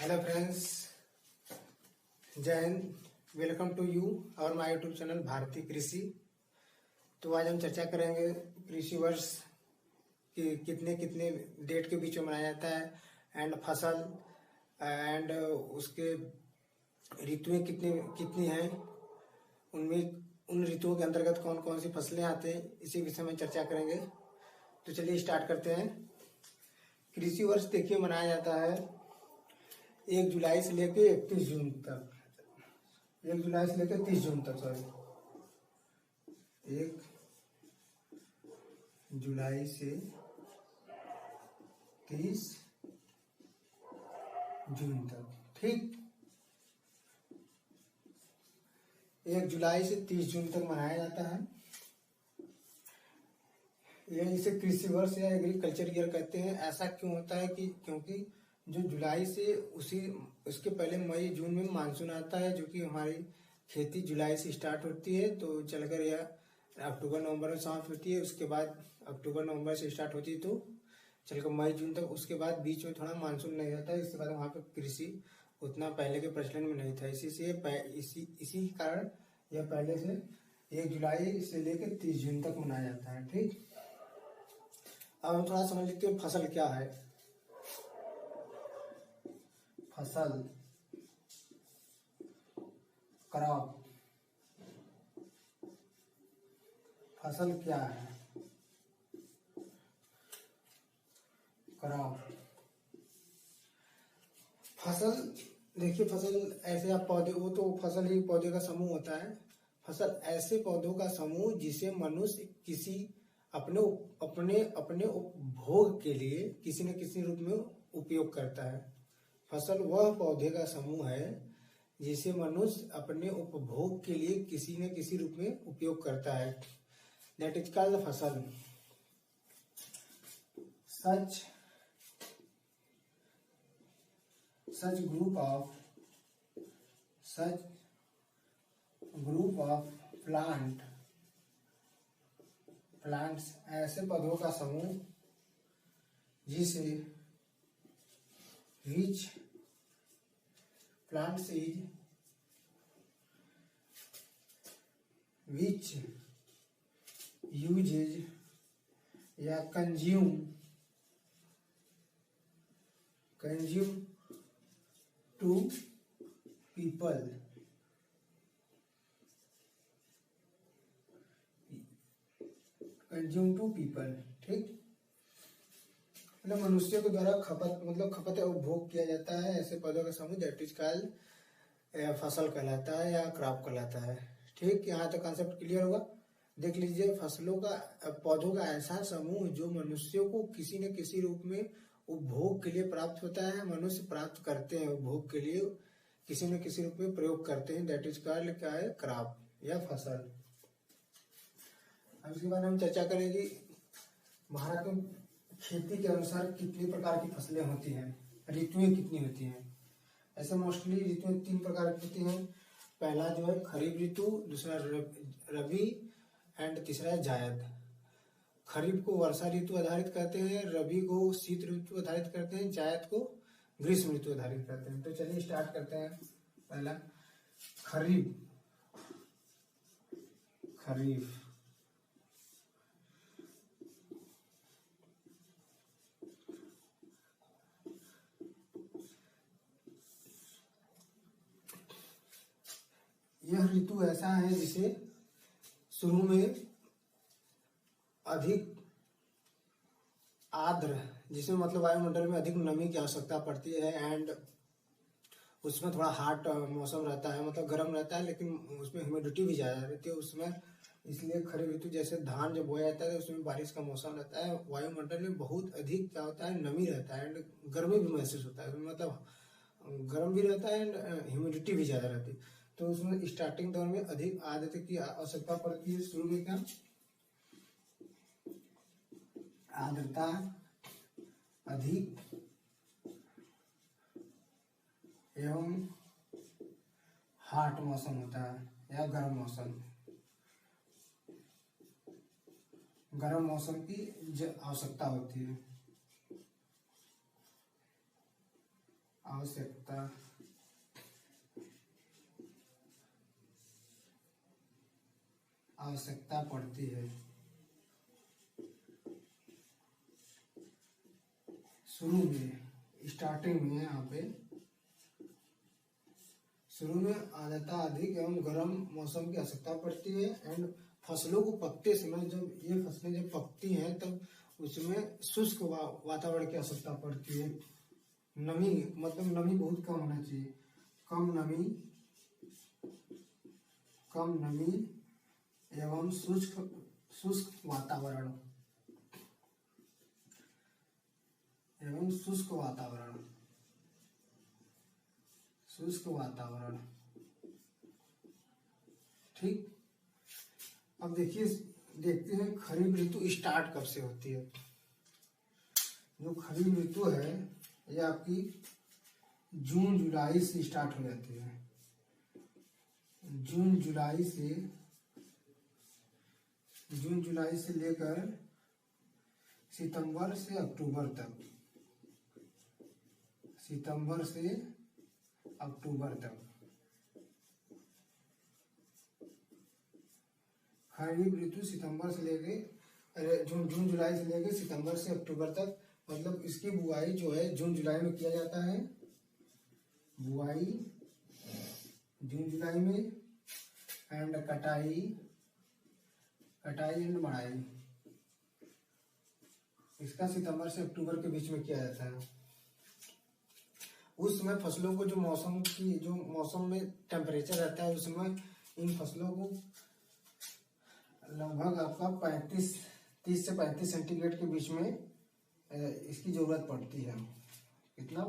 Hello friends, जय Hind. Welcome to you और my YouTube channel भारतीय कृषि। तो आज हम चर्चा करेंगे कृषि वर्ष कि कितने कितने डेट के बीच में मनाया जाता है एंड फसल एंड उसके ऋतुएं कितनी कितनी हैं, उनमें उन ऋतुओं के अंतर्गत कौन कौन सी फसलें आते हैं, इसी विषय में चर्चा करेंगे। तो चलिए स्टार्ट करते हैं। कृषि वर्ष देखिए मनाया जाता है 1 जुलाई से लेकर 31 जून तक। 1 जुलाई से लेकर 30 जून तक, सॉरी 1 जुलाई से 30 जून तक। ठीक, 1 जुलाई से 30 जून तक मनाया जाता है। यह इसे कृषि वर्ष या एग्रीकल्चर ईयर कहते हैं। ऐसा क्यों होता है कि क्योंकि जो जुलाई से उसके पहले मई जून में मानसून आता है, जो कि हमारी खेती जुलाई से स्टार्ट होती है तो चलकर यह अक्टूबर नवंबर में समाप्त होती है। उसके बाद अक्टूबर नवंबर से स्टार्ट होती है तो चलकर मई जून तक। उसके बाद बीच में थोड़ा मानसून नहीं रहता है, इसके बाद वहाँ पे कृषि उतना पहले के प्रचलन में नहीं था। इसी कारण यह पहले से 1 जुलाई से लेकर 30 जून तक मनाया जाता है। ठीक, अब हम थोड़ा समझ लेते हैं फसल क्या है। फसल, क्रॉप। फसल क्या है? क्रॉप। फसल देखिए, फसल ऐसे आप पौधे, वो तो फसल ही पौधे का समूह होता है। फसल ऐसे पौधों का समूह जिसे मनुष्य किसी अपने अपने अपने उपभोग के लिए किसी न किसी रूप में उपयोग करता है। फसल वह पौधे का समूह है जिसे मनुष्य अपने उपभोग के लिए किसी न किसी रूप में उपयोग करता है। दैट इज कॉल्ड फसल। such group of plants ऐसे पौधों का समूह जिसे which plants is which uses या consume to people ठीक, मतलब मनुष्य के द्वारा खपत उपभोग किया जाता है। ऐसे पौधों का समूह दैट इज कॉल्ड फसल कहलाता है या क्रॉप कहलाता है। ठीक, यहाँ तक कॉन्सेप्ट क्लियर होगा। देख लीजिए, फसलों का पौधों का ऐसा समूह जो मनुष्यों को किसी न किसी रूप में उपभोग के लिए प्राप्त होता है। मनुष्य प्राप्त करते हैं, उपभोग के लिए किसी न किसी रूप में प्रयोग करते हैं। दैट इज कॉल्ड क्या है? क्रॉप या फसल। अब इसके बाद हम चर्चा करेंगे भारत में खेती के अनुसार कितने प्रकार की फसलें होती हैं, ऋतुएं कितनी होती हैं। ऐसे मोस्टली ऋतुएं 3 प्रकार की होती हैं। पहला जो है खरीफ ऋतु, दूसरा रबी एंड तीसरा है जायद। खरीफ को वर्षा ऋतु आधारित करते हैं, रबी को शीत ऋतु आधारित करते हैं, जायद को ग्रीष्म ऋतु आधारित करते हैं। तो चलिए स्टार्ट करते हैं। पहला खरीफ। यह ऋतु ऐसा है जिसे शुरू में अधिक आर्द्र, जिसमें मतलब वायुमंडल में अधिक नमी की आवश्यकता पड़ती है एंड उसमें थोड़ा हॉट मौसम रहता है, मतलब गर्म रहता है, लेकिन उसमें ह्यूमिडिटी भी ज्यादा रहती है उसमें। इसलिए खरीफ ऋतु जैसे धान जब बोया जाता है उसमें बारिश का मौसम रहता है, वायुमंडल में बहुत अधिक क्या होता है, नमी रहता है एंड गर्मी भी महसूस होता है, मतलब गर्म भी रहता है एंड ह्यूमिडिटी भी ज्यादा रहती है। तो उसमें स्टार्टिंग दौर में अधिक आर्द्रता की आवश्यकता पड़ती है। शुरू में क्या आर्द्रता अधिक एवं हॉट मौसम होता है या गर्म मौसम की आवश्यकता होती है। आवश्यकता आवश्यकता पड़ती है। शुरू में, स्टार्टिंग में, यहाँ पे शुरू में आर्द्रता अधिक एवं गर्म मौसम की आवश्यकता पड़ती है। एंड फसलों को पकते समय, जब ये फसलें जब पकती हैं तब उसमें शुष्क वातावरण की आवश्यकता पड़ती है। नमी, मतलब नमी बहुत कम होना चाहिए, कम नमी एवं शुष्क वातावरण शुष्क वातावरण। ठीक। अब देखते हैं खरीफ ऋतु स्टार्ट कब से होती है। जो खरीफ ऋतु है ये आपकी जून जुलाई से स्टार्ट हो जाती है। जून जुलाई से लेकर सितंबर से अक्टूबर तक। खरीफ ऋतु सितंबर से लेके जून जुलाई से लेके सितंबर से अक्टूबर तक, मतलब इसकी बुआई जो है जून जुलाई में किया जाता है। बुआई जून जुलाई में, एंड कटाई एंड मड़ाई इसका सितंबर से अक्टूबर के बीच में किया जाता है। उस समय फसलों को जो मौसम में टेम्परेचर रहता है, उसमें इन फसलों को लगभग आपका 30 से 35 सेंटीग्रेड के बीच में इसकी जरूरत पड़ती है। कितना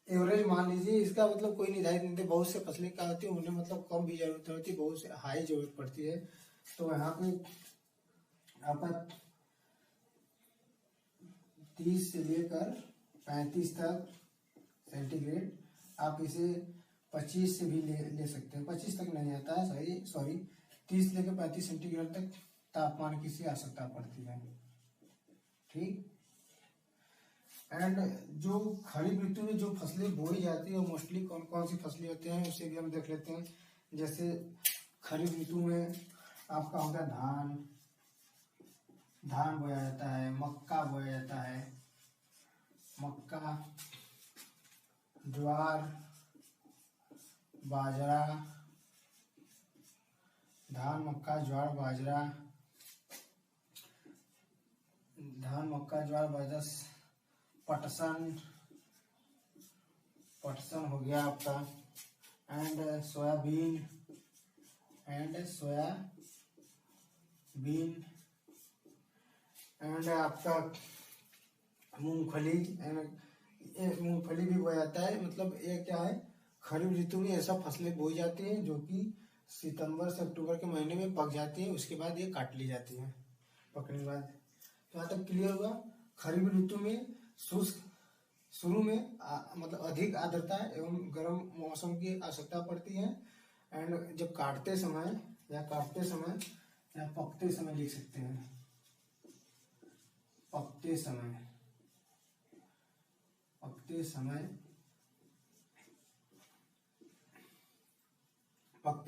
एवरेज मान लीजिए, इसका मतलब कोई निर्धारित नहीं थे। बहुत से फसलें क्या होती है, उन्हें मतलब कम भी जरूरत होती है, बहुत से हाई जरूरत पड़ती है। तो यहाँ पे आपका 30 से लेकर 35 तक सेंटीग्रेड, आप इसे 25 से भी ले सकते हैं। 25 तक नहीं आता है, सॉरी 30 लेकर 35 सेंटीग्रेड तक तापमान की आवश्यकता पड़ती है। ठीक। एंड जो खरीफ ऋतु में जो फसलें बोई जाती है, मोस्टली कौन कौन सी फसलें होते हैं उसे भी हम देख लेते हैं। जैसे खरीफ ऋतु में आपका होता है धान बोया जाता है, मक्का बोया जाता है, ज्वार, बाजरा, धान मक्का ज्वार बाजरा, पटसन हो गया आपका, एंड सोयाबीन एंड आपका मूंगफली भी बोया जाता है। मतलब ये क्या है, खरीफ ऋतु में ऐसा फसलें बोई जाती हैं जो कि सितंबर से अक्टूबर के महीने में पक जाती है। उसके बाद ये काट ली जाती है पकने के बाद। तो यहाँ तक क्लियर हुआ। खरीफ ऋतु में शुरू में मतलब अधिक आर्द्रता एवं गर्म मौसम की आवश्यकता पड़ती है। एंड जब काटते समय या पकते समय लिख सकते हैं। पकते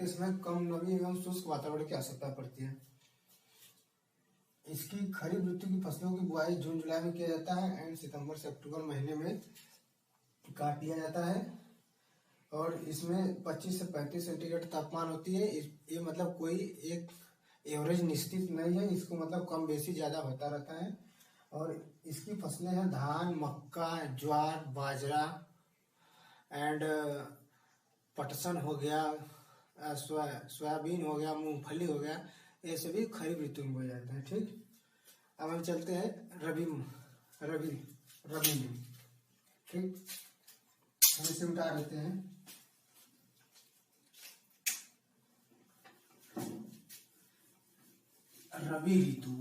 समय कम नमी एवं शुष्क वातावरण की आवश्यकता पड़ती है। इसकी खरीफ ऋतु की फसलों की बुआई जून जुलाई में किया जाता है एंड सितंबर से अक्टूबर महीने में काट लिया जाता है। और इसमें 25 से 35 सेंटीग्रेड तापमान होती है। ये मतलब कोई एक एवरेज निश्चित नहीं है, इसको मतलब कम बेसी ज्यादा होता रहता है। और इसकी फसलें हैं धान, मक्का, ज्वार, बाजरा एंड पटसन हो गया, सोयाबीन हो गया, मूंगफली हो गया, ये सभी खरीफ ऋतु में बोए जाते हैं। ठीक। अब हम चलते हैं रबी में। ठीक। हम इसे उठा लेते हैं। रबी ऋतु।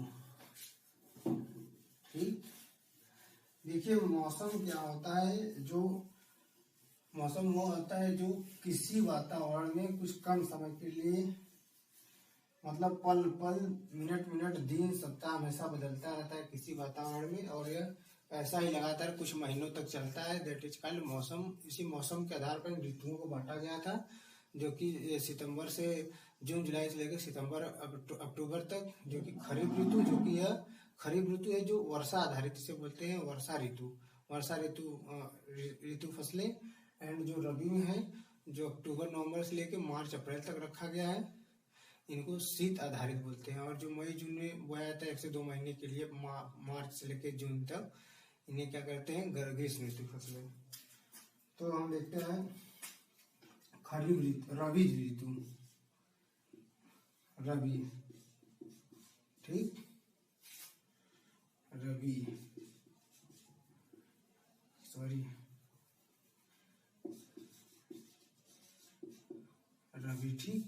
ठीक। देखिए मौसम क्या होता है, मौसम वो होता है जो किसी वातावरण में कुछ कम समय के लिए, मतलब पल पल, मिनट दिन, सप्ताह हमेशा बदलता रहता है किसी वातावरण में। और यह ऐसा ही लगातार कुछ महीनों तक चलता है। दैट इज कॉल्ड मौसम। इसी मौसम के आधार पर ऋतुओं को बांटा गया था, जो कि सितंबर से जून जुलाई से लेकर सितंबर अक्टूबर तक, जो कि खरीफ ऋतु, जो कि यह खरीफ ऋतु है जो वर्षा आधारित, इसे बोलते हैं वर्षा ऋतु। वर्षा ऋतु फसलें। एंड जो रबी में है, जो अक्टूबर नवंबर से लेकर मार्च अप्रैल तक रखा गया है, इनको शीत आधारित बोलते हैं। और जो मई जून में बोया जाता है 1 से 2 महीने के लिए, मार्च से लेकर जून तक, इन्हें क्या कहते हैं, ग्रीष्म ऋतु फसलें। तो हम देखते हैं खरीफ ऋतु, रबी ऋतु, रबी, ठीक, रबी, सॉरी, रबी, ठीक।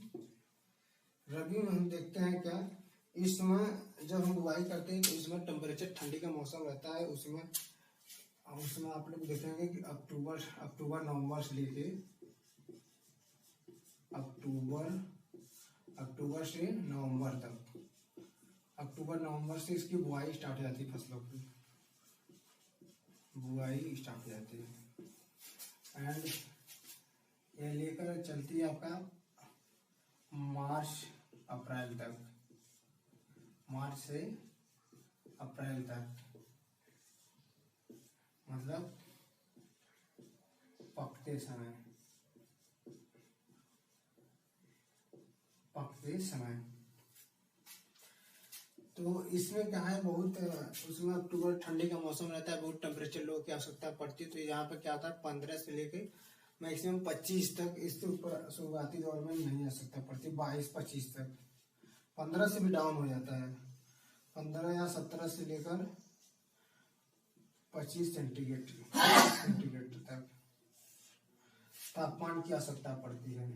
रबी में हम देखते हैं क्या, इस समय जब हम बुआई करते हैं तो इसमें टेम्परेचर ठंडी का मौसम रहता है। उसमें आप लोग देखेंगे कि अक्टूबर नवंबर से लेके अक्टूबर से नवंबर तक, अक्टूबर नवंबर से इसकी बुआई स्टार्ट हो जाती है, फसलों की बुआई स्टार्ट हो जाती है। एंड ये लेकर चलती है आपका मार्च अप्रैल तक, मार्च से अप्रैल तक, मतलब पकते समय, तो इसमें क्या है, बहुत उसमें अक्टूबर ठंडी का मौसम रहता है, बहुत टेम्परेचर लो की आवश्यकता पड़ती है। तो यहाँ पे क्या होता है, 15 से लेके मैक्सिमम 25 तक, इसके ऊपर शुरुआती दौर में नहीं आवश्यकता पड़ती, 22-25 तक। 15 से भी डाउन हो जाता है, 15 या 17 से लेकर 25 सेंटीग्रेड तक तापमान की आवश्यकता पड़ती है।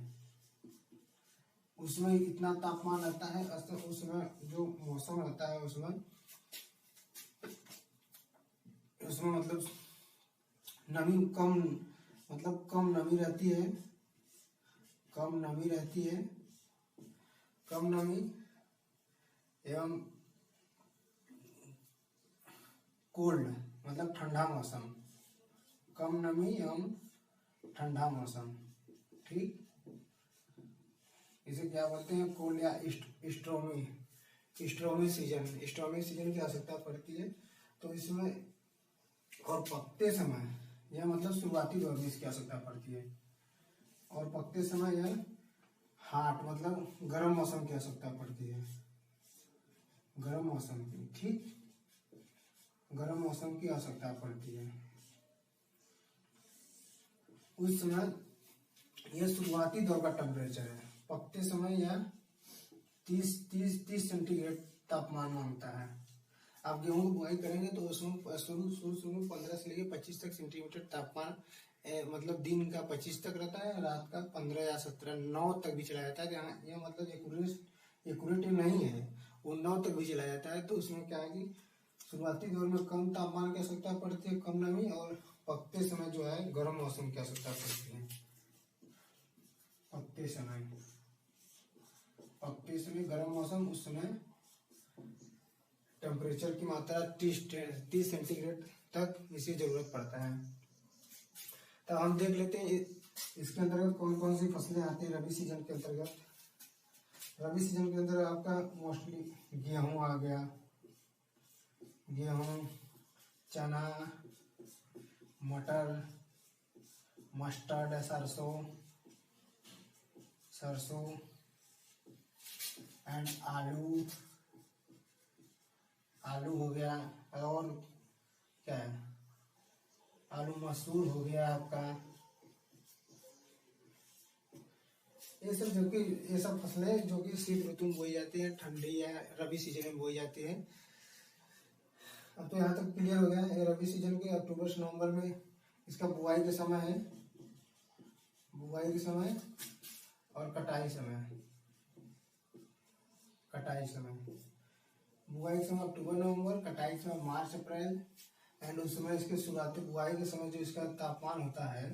उसमें इतना तापमान रहता है, उसमें जो मौसम रहता है उसमें मतलब नमी कम, मतलब कम नमी रहती है, कम नमी एवं कोल्ड, मतलब ठंडा मौसम, कम नमी एवं ठंडा मौसम, ठीक। इसे क्या बोलते हैं, कोल्ड या स्ट्रोमी सीजन की आवश्यकता पड़ती है। तो इसमें और पकते समय, यह मतलब शुरुआती दौर में इसकी आवश्यकता पड़ती है, और पकते समय यह हॉट, मतलब गर्म मौसम की आवश्यकता पड़ती है, गर्म मौसम की, ठीक, गर्म मौसम की आवश्यकता पड़ती है। उस समय यह शुरुआती दौर का टेम्परेचर है। पकते समय यह 30 सेंटीग्रेड तापमान मांगता है। आप गेहूं की बुआई करेंगे तो उसमें शुरू में 15 से लेकर 25 तक सेंटीमीटर तापमान, मतलब दिन का 25 तक रहता है, रात का 15 या 17, 9 तक भी चला जाता है। यहाँ यह मतलब एक्यूरेट नहीं है, वो 9 तक भी चला जाता है। तो उसमें क्या है कि शुरुआती दौर में कम तापमान की आवश्यकता पड़ती है, कम नमी, और पकते समय जो है गर्म मौसम की आवश्यकता पड़ती है। पकते समय गर्म मौसम, उस समय टेम्परेचर की मात्रा 30 सेंटीग्रेड तक इसी जरूरत पड़ता है। तो हम देख लेते हैं इसके अंतर्गत कौन कौन सी फसलें आती है रबी सीजन के अंतर्गत। रबी सीजन के अंदर आपका मोस्टली गेहूं आ गया, गेहूं, चना, मटर, मस्टर्ड, सरसों एंड आलू हो गया, और क्या है, आलू मसूर हो गया आपका। ये सब फसलें जो कि शीत ऋतु में बोई जाती है, ठंडी या रबी सीजन में बोई जाती है। अब तो यहाँ तक क्लियर हो गया। ये रबी सीजन के अक्टूबर से नवंबर में इसका बुआई का समय है, और कटाई समय। बुआई के समय अक्टूबर नवंबर, कटाई के समय मार्च अप्रैल। एंड उस समय इसके शुरुआती बुआई के समय जो इसका तापमान होता है,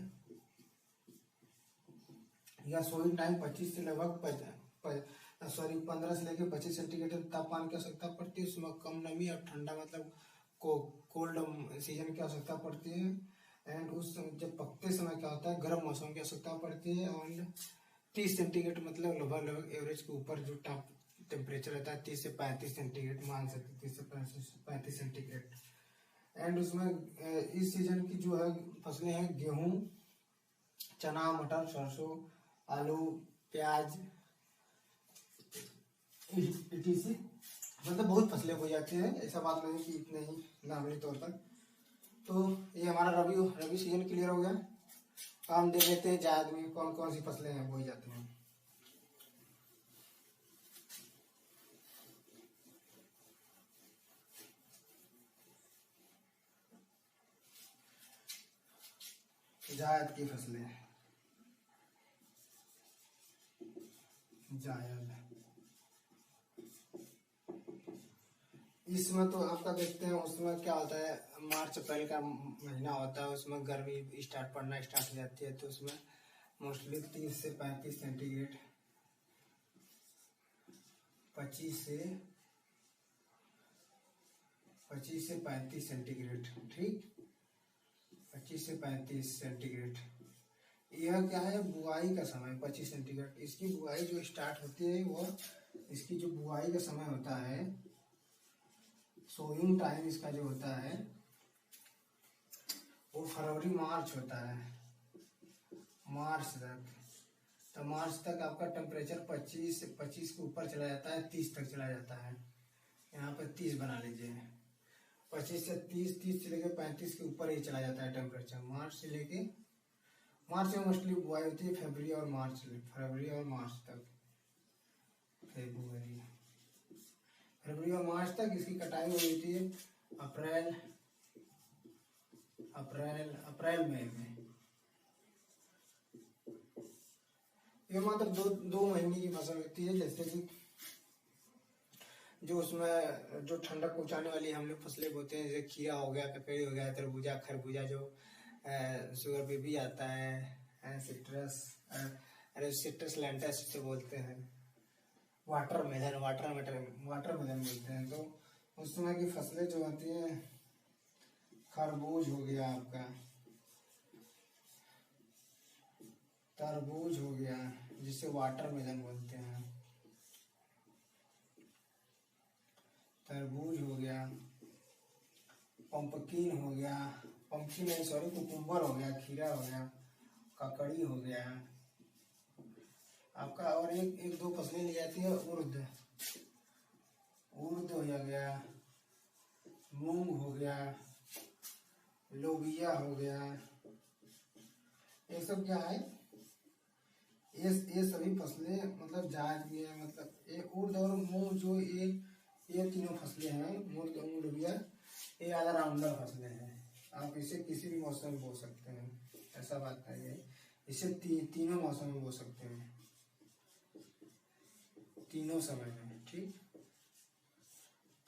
या सोइंग टाइम 25 से लगभग 15 से लेकर 25 सेंटीग्रेड तापमान की आवश्यकता पड़ती है। उसमें कम नमी और ठंडा, मतलब को कोल्ड सीजन की आवश्यकता पड़ती है। एंड उस जब पकते समय क्या होता है, गर्म मौसम की आवश्यकता पड़ती है। और 30 सेंटीग्रेड मतलब लगभग एवरेज के ऊपर जो टेम्परेचर रहता है 30 से 35 सेंटीग्रेड मान सकते, 30 से 35 सेंटीग्रेड। एंड उसमें इस सीजन की जो है फसलें हैं गेहूं, चना, मटर, सरसों, आलू, प्याज, etc। मतलब बहुत फसलें हो जाती हैं, ऐसा बात नहीं कि इतने ही नॉर्मली तौर पर। तो ये हमारा रबी सीजन क्लियर हो गया। हम देख लेते हैं जायद में कौन कौन सी फसलें हैं बोई जाती हैं। जायद की फसलें, जायद इसमें तो आपका देखते हैं उसमें क्या होता है, मार्च अप्रैल का महीना होता है, उसमें गर्मी पड़ना स्टार्ट हो जाती है। तो उसमें मोस्टली 30 से 35 सेंटीग्रेड, 25 से 35 सेंटीग्रेड, ठीक, 25 से 35 सेंटीग्रेड। यह क्या है, बुआई का समय 25 सेंटीग्रेड। इसकी बुआई जो स्टार्ट होती है वो, इसकी जो बुआई का समय होता है, सोइंग टाइम इसका जो होता है वो फरवरी मार्च होता है, मार्च तक। तो मार्च तक आपका टेम्परेचर 25 के ऊपर चला जाता है, 30 तक चला जाता है। यहाँ पे 30 बना लीजिए, 25 से 30 से लेके 35 के ऊपर ही चला जाता है टेम्परेचर। मार्च में मोस्टली बुआई होती है, फरवरी और मार्च तक, फरवरी और मार्च तक। इसकी कटाई हो जाती है अप्रैल मई में। ये मात्र दो महीने की फसल होती है। जैसे कि जो उसमें जो ठंडक पहुंचाने वाली हम लोग फसलें बोते हैं, जैसे खीरा हो गया, ककड़ी हो गया, तरबूजा, खरबूजा, जो शुगर बेबी आता है, सिट्रस लैंटस से बोलते हैं, वाटरमेलन बोलते हैं। तो उस समय की फसलें जो होती हैं, खरबूज हो गया आपका, तरबूज हो गया जिसे वाटरमेलन बोलते हैं, तरबूज हो गया, कुकुम्बर हो गया, खीरा हो गया, ककड़ी हो गया आपका। और एक दो फसलें ली जाती है, उर्द हो गया, मूंग हो गया, लोबिया हो गया। ये सब क्या है, ये सभी फसलें मतलब जायद की है। मतलब ये उर्द और मूंग जो ये तीनों फसलें हैं, मूंग, लोबिया, ये ऑलराउंडर फसलें हैं। आप इसे किसी भी मौसम में बो सकते हैं, ऐसा बात नहीं है। इसे तीनों मौसम में बो सकते हैं, तीनों समय में, ठीक,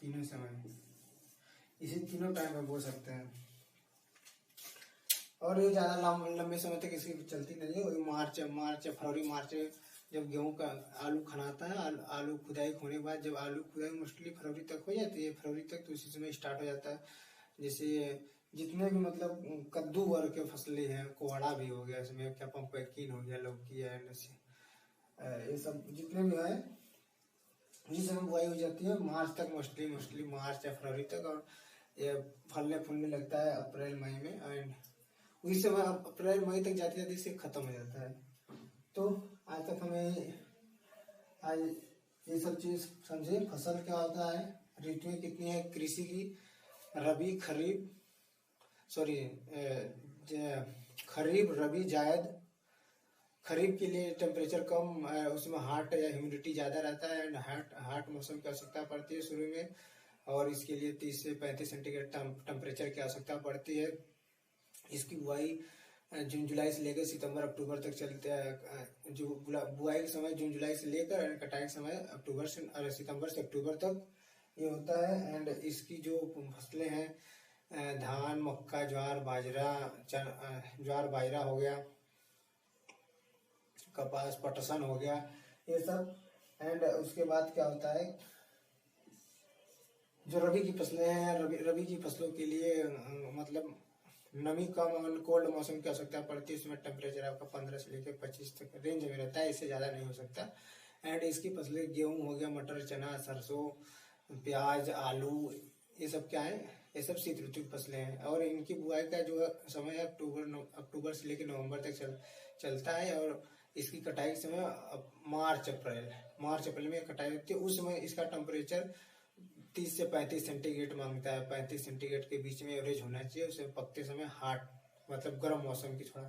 तीनों समय में, इसे तीनों टाइम में बो सकते हैं। और ये ज्यादा लंबे समय तक इसकी चलती नहीं है। फरवरी मार्च जब गेहूं का आलू खनाता है, आलू खुदाई होने के बाद, जब आलू खुदाई मोस्टली फरवरी तक हो जाती है, फरवरी तक तो उसी समय स्टार्ट हो जाता है। जैसे जितने भी मतलब कद्दू वर्ग के फसलें हैं, कोहड़ा भी हो गया, इसमें क्या पंपकिन हो गया, लौकी है, ये सब जितने भी है इस समय बुआई हो जाती है मार्च तक, मोस्टली मार्च या फरवरी तक। और ये फलने फूलने लगता है अप्रैल मई में। एंड उसी समय अप्रैल मई तक जाते जाते इसे खत्म हो जाता है। तो आज तक हमें आज ये सब चीज समझे, फसल क्या होता है, ऋतुएं कितनी है कृषि की, रबी, खरीफ, रबी, जायद। खरीफ के लिए टेम्परेचर कम, उसमें हॉट या ह्यूमिडिटी ज़्यादा रहता है, एंड हॉट मौसम की आवश्यकता पड़ती है शुरू में। और इसके लिए 30 से 35 सेंटीग्रेड टेम्परेचर की आवश्यकता पड़ती है। इसकी बुआई जून जुलाई से लेकर सितंबर अक्टूबर तक चलते हैं। जो बुआई के समय जून जुलाई से लेकर कटाई के समय सितंबर से अक्टूबर तक ये होता है। एंड इसकी जो फसलें हैं, धान, मक्का, ज्वार, बाजरा हो गया, कपास, पटसन हो गया, ये सब। एंड उसके बाद क्या होता है, जो रबी की फसलें हैं, रबी की फसलों के लिए मतलब नमी कम और कोल्ड मौसम की आवश्यकता पड़ती है। इसमें टेम्परेचर आपका 15 से लेकर 25 तक रेंज में रहता है, इससे ज़्यादा नहीं हो सकता। एंड इसकी फसलें गेहूं हो गया, मटर, चना, सरसों, प्याज, आलू, ये सब क्या है, ये सब शीत ऋतु की फसलें हैं। और इनकी बुआई का जो समय है अक्टूबर से लेकर नवंबर तक चलता है। और इसकी कटाई के समय मार्च अप्रैल में कटाई होती है। उस समय इसका टेम्परेचर 30 से 35 सेंटीग्रेड मांगता है। 35 सेंटीग्रेड के बीच में एवरेज होना चाहिए। उसे पकते समय मतलब गर्म मौसम की थोड़ा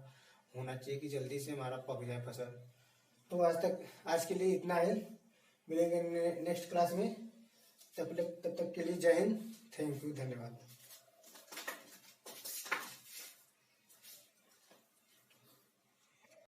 होना चाहिए कि जल्दी से हमारा पक जाए फसल। तो आज के लिए इतना है। मिलेंगे नेक्स्ट क्लास में। तब तक के लिए जय हिंद, थैंक यू, धन्यवाद।